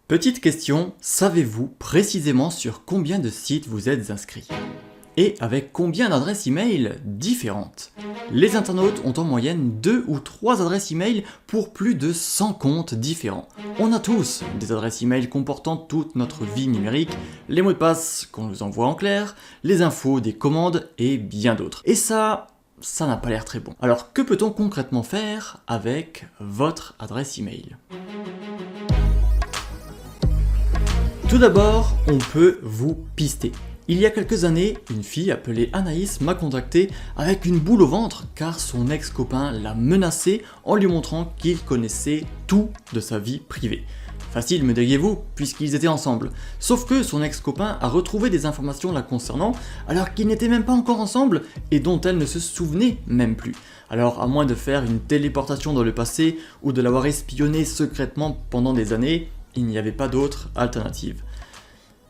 Petite question, savez-vous précisément sur combien de sites vous êtes inscrit? Et avec combien d'adresses email différentes? Les internautes ont en moyenne 2 ou 3 adresses email pour plus de 100 comptes différents. On a tous des adresses email comportant toute notre vie numérique, les mots de passe qu'on nous envoie en clair, les infos des commandes et bien d'autres. Et ça n'a pas l'air très bon. Alors que peut-on concrètement faire avec votre adresse email? Tout d'abord, on peut vous pister. Il y a quelques années, une fille appelée Anaïs m'a contacté avec une boule au ventre car son ex-copain l'a menacée en lui montrant qu'il connaissait tout de sa vie privée. Facile, me diriez-vous, puisqu'ils étaient ensemble. Sauf que son ex-copain a retrouvé des informations la concernant alors qu'ils n'étaient même pas encore ensemble et dont elle ne se souvenait même plus. Alors à moins de faire une téléportation dans le passé ou de l'avoir espionné secrètement pendant des années, il n'y avait pas d'autre alternative.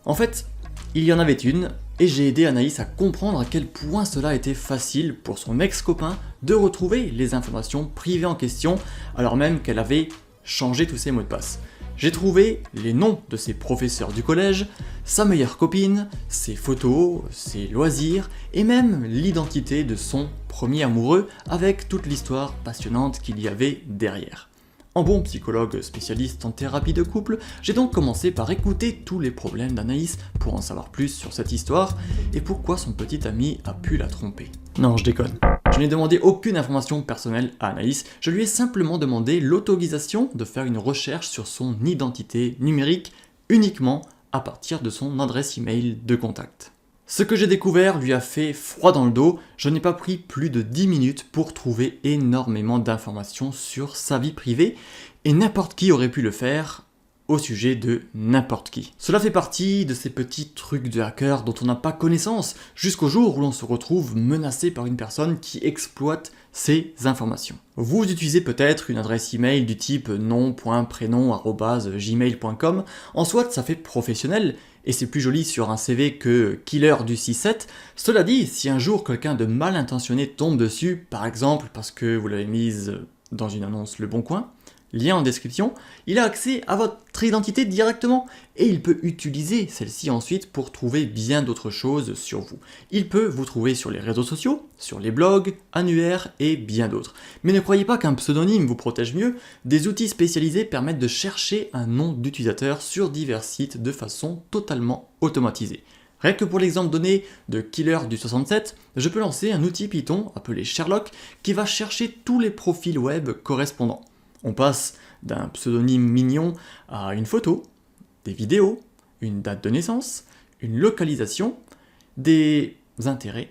En fait, il y en avait une, et j'ai aidé Anaïs à comprendre à quel point cela était facile pour son ex-copain de retrouver les informations privées en question, alors même qu'elle avait changé tous ses mots de passe. J'ai trouvé les noms de ses professeurs du collège, sa meilleure copine, ses photos, ses loisirs, et même l'identité de son premier amoureux, avec toute l'histoire passionnante qu'il y avait derrière. En bon psychologue spécialiste en thérapie de couple, j'ai donc commencé par écouter tous les problèmes d'Anaïs pour en savoir plus sur cette histoire et pourquoi son petit ami a pu la tromper. Non, je déconne. Je n'ai demandé aucune information personnelle à Anaïs, je lui ai simplement demandé l'autorisation de faire une recherche sur son identité numérique uniquement à partir de son adresse email de contact. Ce que j'ai découvert lui a fait froid dans le dos, je n'ai pas pris plus de 10 minutes pour trouver énormément d'informations sur sa vie privée, et n'importe qui aurait pu le faire au sujet de n'importe qui. Cela fait partie de ces petits trucs de hacker dont on n'a pas connaissance, jusqu'au jour où l'on se retrouve menacé par une personne qui exploite ces informations. Vous utilisez peut-être une adresse email du type nom.prénom@gmail.com, en soit ça fait professionnel, et c'est plus joli sur un CV que killer du 6-7. Cela dit, si un jour quelqu'un de mal intentionné tombe dessus, par exemple parce que vous l'avez mise dans une annonce Le Bon Coin, lien en description, il a accès à votre identité directement et il peut utiliser celle-ci ensuite pour trouver bien d'autres choses sur vous. Il peut vous trouver sur les réseaux sociaux, sur les blogs, annuaires et bien d'autres. Mais ne croyez pas qu'un pseudonyme vous protège mieux, des outils spécialisés permettent de chercher un nom d'utilisateur sur divers sites de façon totalement automatisée. Rien que pour l'exemple donné de Killer du 67, je peux lancer un outil Python appelé Sherlock qui va chercher tous les profils web correspondants. On passe d'un pseudonyme mignon à une photo, des vidéos, une date de naissance, une localisation, des intérêts,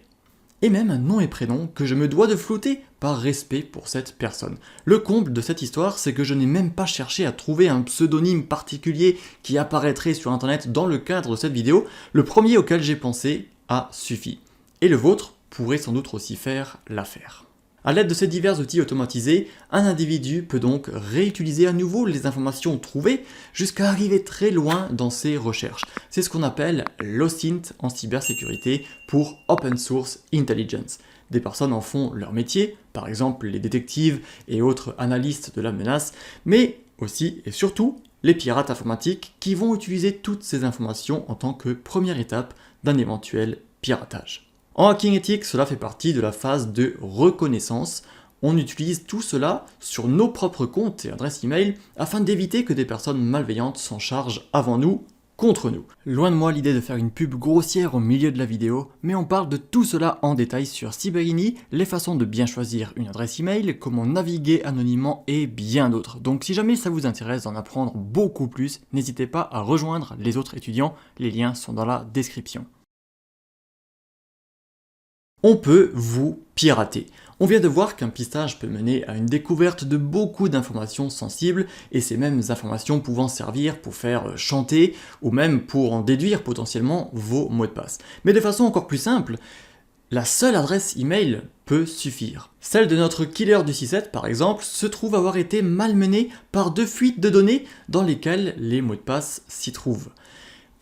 et même un nom et prénom que je me dois de flouter par respect pour cette personne. Le comble de cette histoire, c'est que je n'ai même pas cherché à trouver un pseudonyme particulier qui apparaîtrait sur internet dans le cadre de cette vidéo, le premier auquel j'ai pensé a suffi. Et le vôtre pourrait sans doute aussi faire l'affaire. A l'aide de ces divers outils automatisés, un individu peut donc réutiliser à nouveau les informations trouvées jusqu'à arriver très loin dans ses recherches. C'est ce qu'on appelle l'OSINT en cybersécurité pour Open Source Intelligence. Des personnes en font leur métier, par exemple les détectives et autres analystes de la menace, mais aussi et surtout les pirates informatiques qui vont utiliser toutes ces informations en tant que première étape d'un éventuel piratage. En hacking éthique, cela fait partie de la phase de reconnaissance. On utilise tout cela sur nos propres comptes et adresses email afin d'éviter que des personnes malveillantes s'en chargent avant nous, contre nous. Loin de moi l'idée de faire une pub grossière au milieu de la vidéo, mais on parle de tout cela en détail sur Cyberini, les façons de bien choisir une adresse email, comment naviguer anonymement et bien d'autres. Donc si jamais ça vous intéresse d'en apprendre beaucoup plus, n'hésitez pas à rejoindre les autres étudiants, les liens sont dans la description. On peut vous pirater. On vient de voir qu'un pistage peut mener à une découverte de beaucoup d'informations sensibles, et ces mêmes informations pouvant servir pour faire chanter, ou même pour en déduire potentiellement vos mots de passe. Mais de façon encore plus simple, la seule adresse email peut suffire. Celle de notre killer du 6-7 par exemple se trouve avoir été malmenée par 2 fuites de données dans lesquelles les mots de passe s'y trouvent.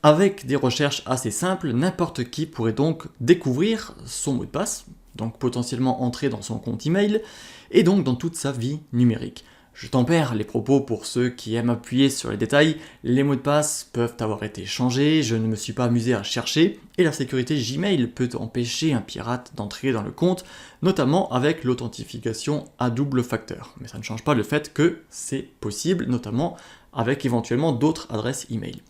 Avec des recherches assez simples, n'importe qui pourrait donc découvrir son mot de passe, donc potentiellement entrer dans son compte email, et donc dans toute sa vie numérique. Je tempère les propos pour ceux qui aiment appuyer sur les détails, les mots de passe peuvent avoir été changés, je ne me suis pas amusé à chercher, et la sécurité Gmail peut empêcher un pirate d'entrer dans le compte, notamment avec l'authentification à double facteur. Mais ça ne change pas le fait que c'est possible, notamment avec éventuellement d'autres adresses email.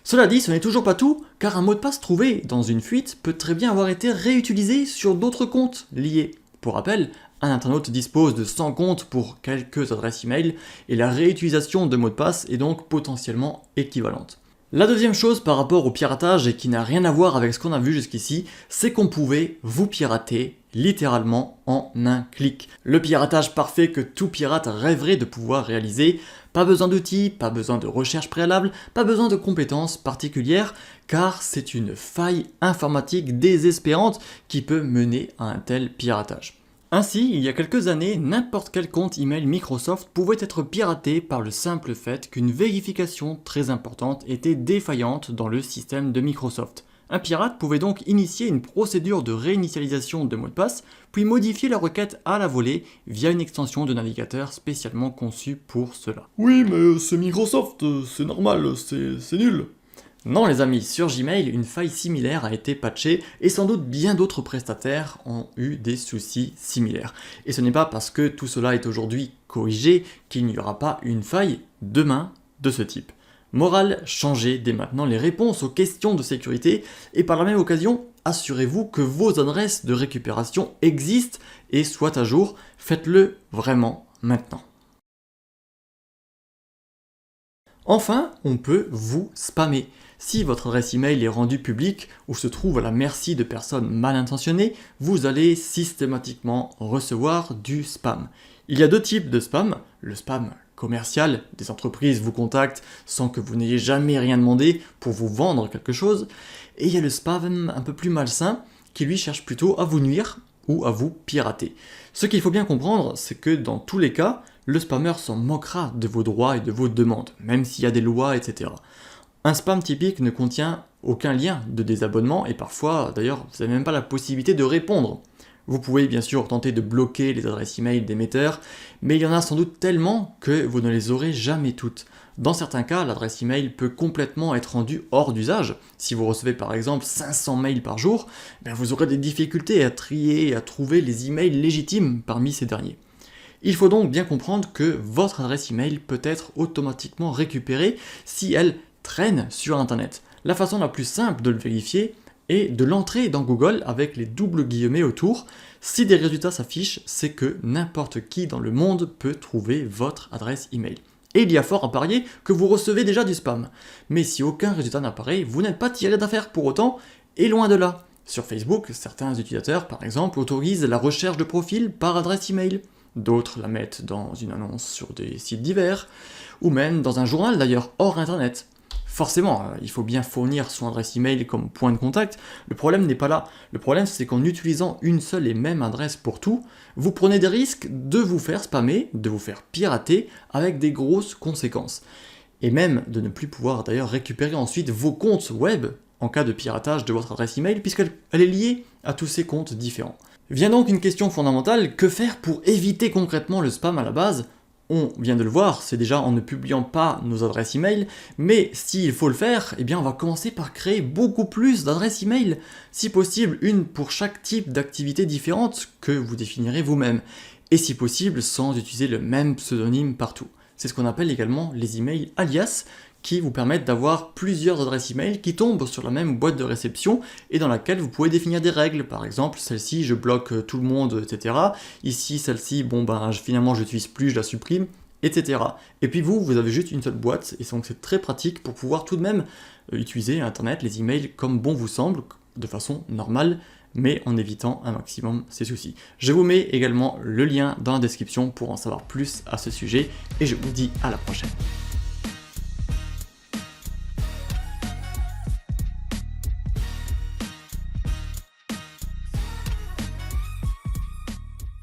Cela dit, ce n'est toujours pas tout, car un mot de passe trouvé dans une fuite peut très bien avoir été réutilisé sur d'autres comptes liés. Pour rappel, un internaute dispose de 100 comptes pour quelques adresses email, et la réutilisation de mots de passe est donc potentiellement équivalente. La deuxième chose par rapport au piratage, et qui n'a rien à voir avec ce qu'on a vu jusqu'ici, c'est qu'on pouvait vous pirater littéralement en un clic. Le piratage parfait que tout pirate rêverait de pouvoir réaliser. Pas besoin d'outils, pas besoin de recherche préalable, pas besoin de compétences particulières, car c'est une faille informatique désespérante qui peut mener à un tel piratage. Ainsi, il y a quelques années, n'importe quel compte email Microsoft pouvait être piraté par le simple fait qu'une vérification très importante était défaillante dans le système de Microsoft. Un pirate pouvait donc initier une procédure de réinitialisation de mot de passe, puis modifier la requête à la volée via une extension de navigateur spécialement conçue pour cela. Oui, mais c'est Microsoft, c'est normal, c'est nul. Non les amis, sur Gmail, une faille similaire a été patchée et sans doute bien d'autres prestataires ont eu des soucis similaires. Et ce n'est pas parce que tout cela est aujourd'hui corrigé qu'il n'y aura pas une faille demain de ce type. Morale, changez dès maintenant les réponses aux questions de sécurité et par la même occasion, assurez-vous que vos adresses de récupération existent et soient à jour. Faites-le vraiment maintenant. Enfin, on peut vous spammer. Si votre adresse email est rendue publique ou se trouve à la merci de personnes mal intentionnées, vous allez systématiquement recevoir du spam. Il y a deux types de spam, le spam commercial, des entreprises vous contactent sans que vous n'ayez jamais rien demandé pour vous vendre quelque chose, et il y a le spam un peu plus malsain qui lui cherche plutôt à vous nuire ou à vous pirater. Ce qu'il faut bien comprendre, c'est que dans tous les cas, le spammer s'en moquera de vos droits et de vos demandes, même s'il y a des lois, etc. Un spam typique ne contient aucun lien de désabonnement et parfois, d'ailleurs, vous n'avez même pas la possibilité de répondre. Vous pouvez bien sûr tenter de bloquer les adresses email d'émetteurs, mais il y en a sans doute tellement que vous ne les aurez jamais toutes. Dans certains cas, l'adresse email peut complètement être rendue hors d'usage. Si vous recevez par exemple 500 mails par jour, vous aurez des difficultés à trier et à trouver les emails légitimes parmi ces derniers. Il faut donc bien comprendre que votre adresse email peut être automatiquement récupérée si elle traîne sur internet. La façon la plus simple de le vérifier est de l'entrer dans Google avec les doubles guillemets autour. Si des résultats s'affichent, c'est que n'importe qui dans le monde peut trouver votre adresse email. Et il y a fort à parier que vous recevez déjà du spam. Mais si aucun résultat n'apparaît, vous n'êtes pas tiré d'affaire pour autant, et loin de là. Sur Facebook, certains utilisateurs, par exemple, autorisent la recherche de profil par adresse email. D'autres la mettent dans une annonce sur des sites divers, ou même dans un journal d'ailleurs, hors internet. Forcément, il faut bien fournir son adresse email comme point de contact, le problème n'est pas là. Le problème c'est qu'en utilisant une seule et même adresse pour tout, vous prenez des risques de vous faire spammer, de vous faire pirater avec des grosses conséquences. Et même de ne plus pouvoir d'ailleurs récupérer ensuite vos comptes web en cas de piratage de votre adresse email puisqu'elle est liée à tous ces comptes différents. Vient donc une question fondamentale, que faire pour éviter concrètement le spam à la base ? On vient de le voir, c'est déjà en ne publiant pas nos adresses email, mais s'il faut le faire, on va commencer par créer beaucoup plus d'adresses email. Si possible, une pour chaque type d'activité différente que vous définirez vous-même. Et si possible, sans utiliser le même pseudonyme partout. C'est ce qu'on appelle également les emails alias, qui vous permettent d'avoir plusieurs adresses email qui tombent sur la même boîte de réception et dans laquelle vous pouvez définir des règles. Par exemple, celle-ci, je bloque tout le monde, etc. Ici, celle-ci, finalement, je l'utilise plus, je la supprime, etc. Et puis vous avez juste une seule boîte, et donc c'est très pratique pour pouvoir tout de même utiliser Internet, les emails comme bon vous semble, de façon normale, mais en évitant un maximum ces soucis. Je vous mets également le lien dans la description pour en savoir plus à ce sujet, et je vous dis à la prochaine.